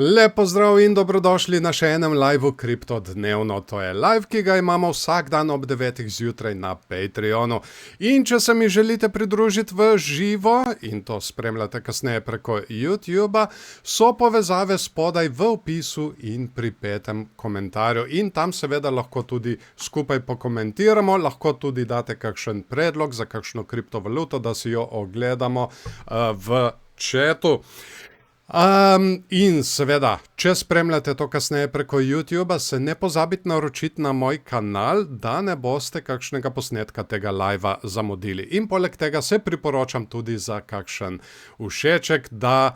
Lepo zdrav in dobrodošli na še enem liveu Kripto dnevno. To je live, ki ga imamo vsak dan ob 9 zjutraj na Patreonu. In če se mi želite pridružiti v živo in to spremljate kasneje preko YouTuba, so povezave spodaj v opisu in pri petem komentarju. In tam seveda lahko tudi skupaj pokomentiramo, lahko tudi date kakšen predlog za kakšno kriptovaluto, da si jo ogledamo v chatu. In seveda, če spremljate to kasneje preko YouTuba, se ne pozabite naročiti na moj kanal, da ne boste kakšnega posnetka tega livea zamudili. In poleg tega se priporočam tudi za kakšen všeček, da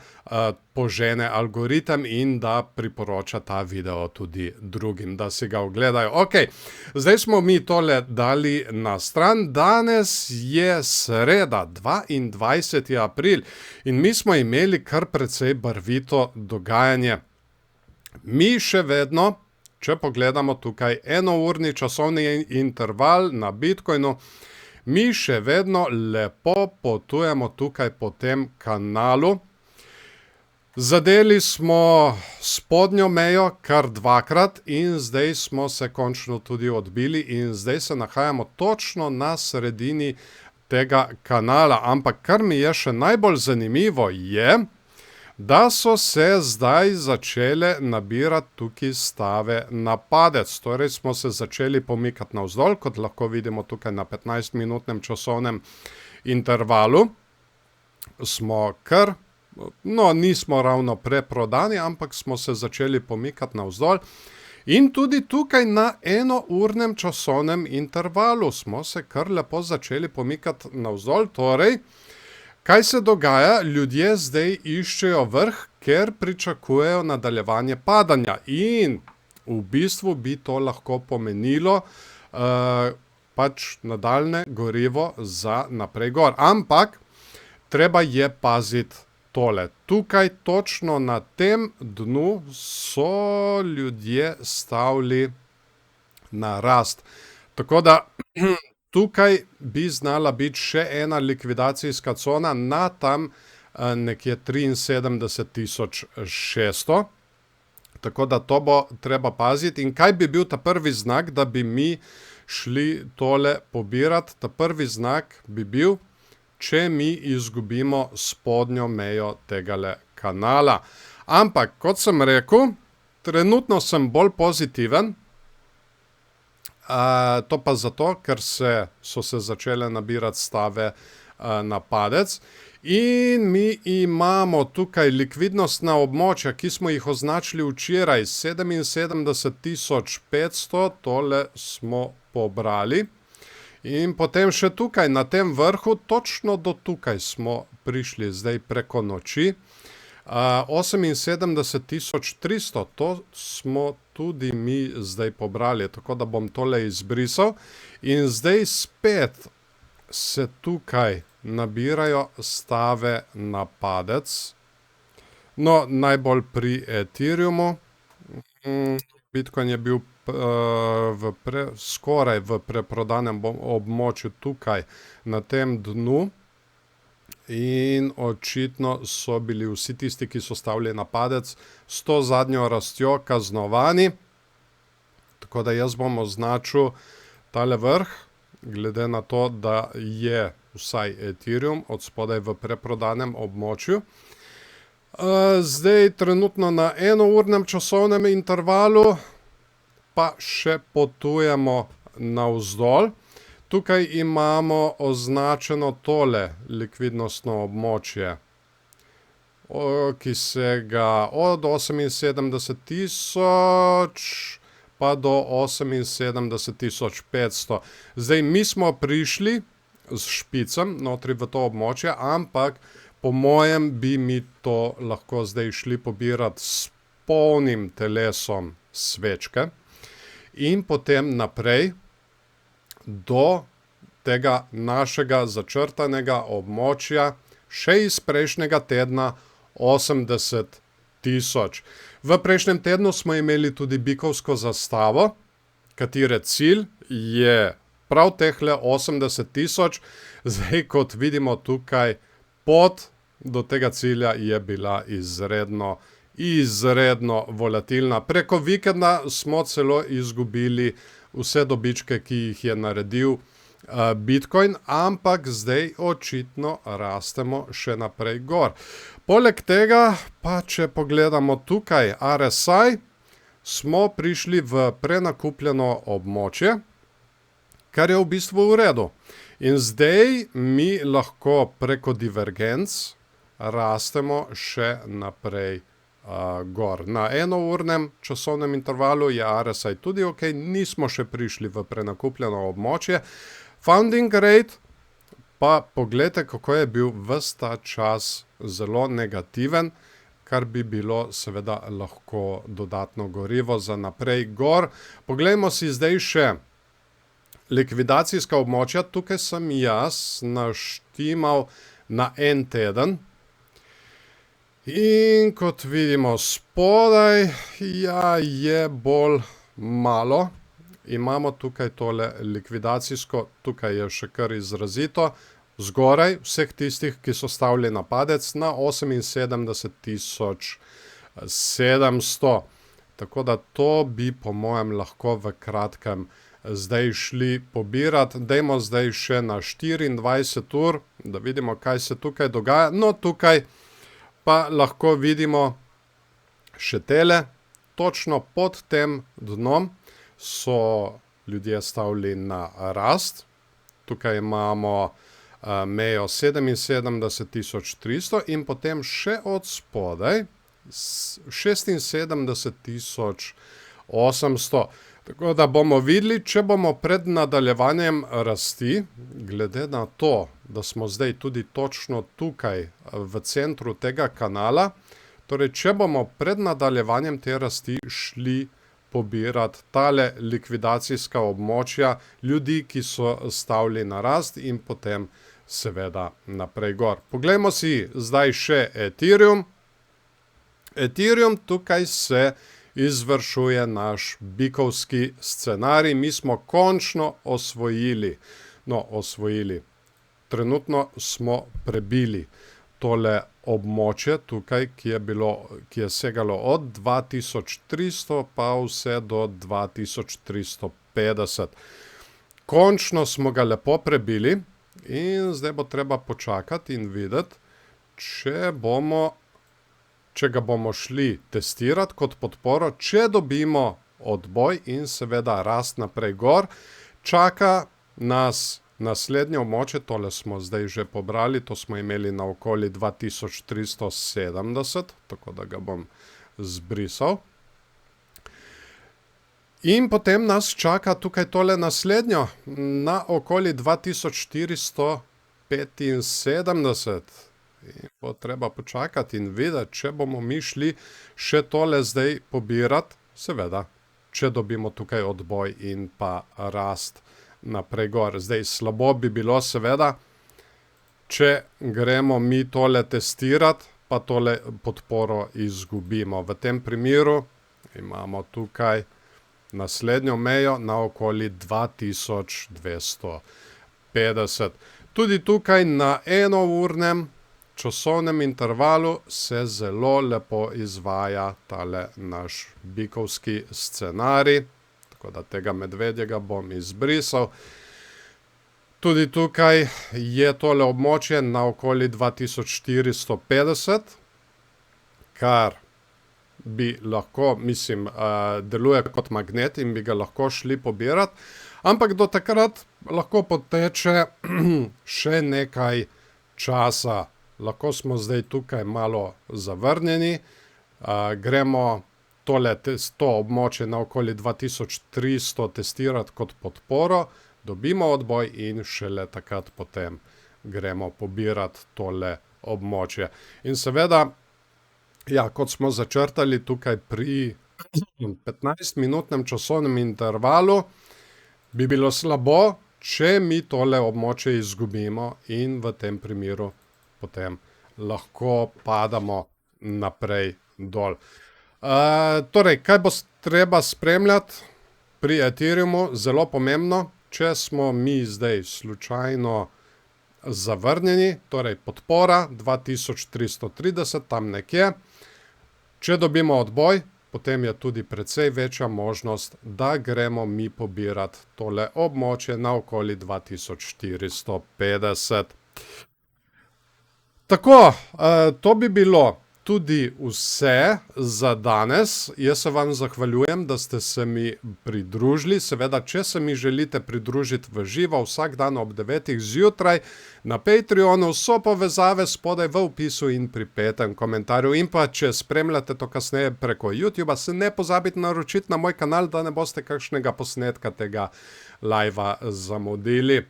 požene algoritem in da priporoča ta video tudi drugim, da si ga ogledajo. Ok, zdaj smo mi tole dali na stran. Danes je sreda, 22. april in mi smo imeli kar precej barvito dogajanje. Mi še vedno, če pogledamo tukaj enourni časovni interval na Bitcoinu, mi še vedno lepo potujemo tukaj po tem kanalu. Zadeli smo spodnjo mejo kar dvakrat in zdaj smo se končno tudi odbili in zdaj se nahajamo točno na sredini tega kanala. Ampak kar mi je še najbolj zanimivo je, da so se zdaj začele nabirati tukaj stave na padec. Torej smo se začeli pomikati navzdol, kot lahko vidimo tukaj na 15-minutnem časovnem intervalu. Smo kar, no nismo ravno preprodani, ampak smo se začeli pomikati navzdol. In tudi tukaj na enournem časovnem intervalu smo se kar lepo začeli pomikati navzdol. Torej, kaj se dogaja? Ljudje zdaj iščejo vrh, ker pričakujejo nadaljevanje padanja. In v bistvu bi to lahko pomenilo pač nadaljne gorivo za naprej gor. Ampak treba je paziti tole. Tukaj točno na tem dnu so ljudje stavili na rast. Tako da tukaj bi znala biti še ena likvidacijska cona na tam nekje 73.600. Tako da to bo treba paziti. In kaj bi bil ta prvi znak, da bi mi šli tole pobirati? Ta prvi znak bi bil, če mi izgubimo spodnjo mejo tegale kanala. Ampak, kot sem rekel, trenutno sem bolj pozitiven. To pa zato, ker so se začele nabirati stave na padec. In mi imamo tukaj likvidnostna območja, ki smo jih označili včeraj, 77.500, tole smo pobrali. In potem še tukaj na tem vrhu, točno do tukaj smo prišli zdaj preko noči. 78.300, to smo tudi mi zdaj pobrali, tako da bom tole izbrisal. In zdaj spet se tukaj nabirajo stave na padec. No, najbolj pri Ethereumu. Bitcoin je bil skoraj v preprodanem območju tukaj na tem dnu in očitno so bili vsi tisti, ki so stavili na padec, s to zadnjo rastjo kaznovani. Tako da jaz bom označil tale vrh, glede na to, da je vsaj Ethereum od spodaj v preprodanem območju. Zdaj trenutno na enournem časovnem intervalu pa še potujemo navzdol. Tukaj imamo označeno tole likvidnostno območje, ki sega od 78.000 pa do 78.500. Zdaj, mi smo prišli s špicem notri v to območje, ampak po mojem bi mi to lahko zdaj šli pobirati s polnim telesom svečke. In potem naprej do tega našega začrtanega območja, še iz prejšnjega tedna, 80.000. V prejšnjem tednu smo imeli tudi bikovsko zastavo, katere cilj je prav tehle 80.000. Zdaj, kot vidimo tukaj, pot do tega cilja je bila izredno izredno volatilna. Preko vikenda smo celo izgubili vse dobičke, ki jih je naredil Bitcoin, ampak zdaj očitno rastemo še naprej gor. Poleg tega, pa če pogledamo tukaj RSI, smo prišli v prenakupljeno območje, kar je v bistvu v redu. In zdaj mi lahko preko divergenc rastemo še naprej gor. Na enournem časovnem intervalu je RSI tudi ok, nismo še prišli v prenakupljeno območje. Founding rate, pa pogledajte, kako je bil ves ta čas zelo negativen, kar bi bilo seveda lahko dodatno gorivo za naprej gor. Poglejmo si zdaj še likvidacijska območja. Tukaj sem jaz naštimal na en teden. In kot vidimo spodaj, ja, je bolj malo. Imamo tukaj tole likvidacijsko, tukaj je še kar izrazito, zgoraj vseh tistih, ki so stavili na padec na 78.700. Tako da to bi po mojem lahko v kratkem zdaj šli pobirati. Dajmo zdaj še na 24 ur, da vidimo, kaj se tukaj dogaja. No, tukaj pa lahko vidimo še tele, točno pod tem dnom so ljudje stavili na rast. Tukaj imamo mejo 77.300 in potem še od spodaj 76.800. Tako da bomo videli, če bomo pred nadaljevanjem rasti, glede na to, da smo zdaj tudi točno tukaj v centru tega kanala, torej če bomo pred nadaljevanjem te rasti šli pobirati tale likvidacijska območja ljudi, ki so stavili na rast in potem seveda naprej gor. Poglejmo si zdaj še Ethereum. Ethereum, tukaj se izvršuje naš bikovski scenarij. Mi smo končno osvojili, trenutno smo prebili tole območje tukaj, ki je segalo od 2300 pa vse do 2350. Končno smo ga lepo prebili in zdaj bo treba počakati in videti, če ga bomo šli testirati kot podporo, če dobimo odboj in seveda rast naprej gor. Čaka nas naslednje območje, tole smo zdaj že pobrali, to smo imeli na okoli 2370, tako da ga bom zbrisal. In potem nas čaka tukaj tole naslednjo, na okoli 2475. In bo treba počakati in videti, če bomo mi šli še tole zdaj pobirati, seveda, če dobimo tukaj odboj in pa rast naprej gor. Zdaj, slabo bi bilo seveda, če gremo mi tole testirati, pa tole podporo izgubimo. V tem primeru imamo tukaj naslednjo mejo na okoli 2250. Tudi tukaj na enournem časovnem intervalu se zelo lepo izvaja tale naš bikovski scenarij. Tako da tega medvedjega bom izbrisal. Tudi tukaj je tole območje na okoli 2450, kar bi lahko, deluje kot magnet in bi ga lahko šli pobirati, ampak do takrat lahko poteče še nekaj časa. Lahko smo zdaj tukaj malo zavrnjeni, gremo to območje na okoli 2300 testirati kot podporo, dobimo odboj in šele takrat potem gremo pobirati tole območje. In seveda, ja, kot smo začrtali tukaj pri 15-minutnem časovnem intervalu, bi bilo slabo, če mi tole območje izgubimo in v tem primeru potem lahko padamo naprej dol. Torej, kaj bo treba spremljati pri Ethereumu? Zelo pomembno, če smo mi zdaj slučajno zavrnjeni, torej podpora 2330, tam nekje, Če dobimo odboj, potem je tudi precej večja možnost, da gremo mi pobirati tole območje na okoli 2450. Tako, to bi bilo tudi vse za danes. Jaz se vam zahvaljujem, da ste se mi pridružili. Seveda, če se mi želite pridružiti v živo vsak dan ob 9. zjutraj na Patreonu, so povezave spodaj v opisu in pri 5. komentarju. In pa, če spremljate to kasneje preko YouTuba, se ne pozabite naročiti na moj kanal, da ne boste kakšnega posnetka tega live zamudili.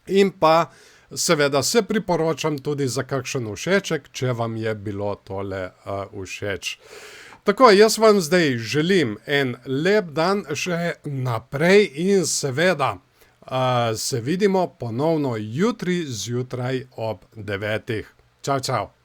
In pa seveda se priporočam tudi za kakšen všeček, če vam je bilo tole všeč. Tako, jaz vam zdaj želim en lep dan še naprej in seveda se vidimo ponovno jutri zjutraj ob 9. Čau, čau.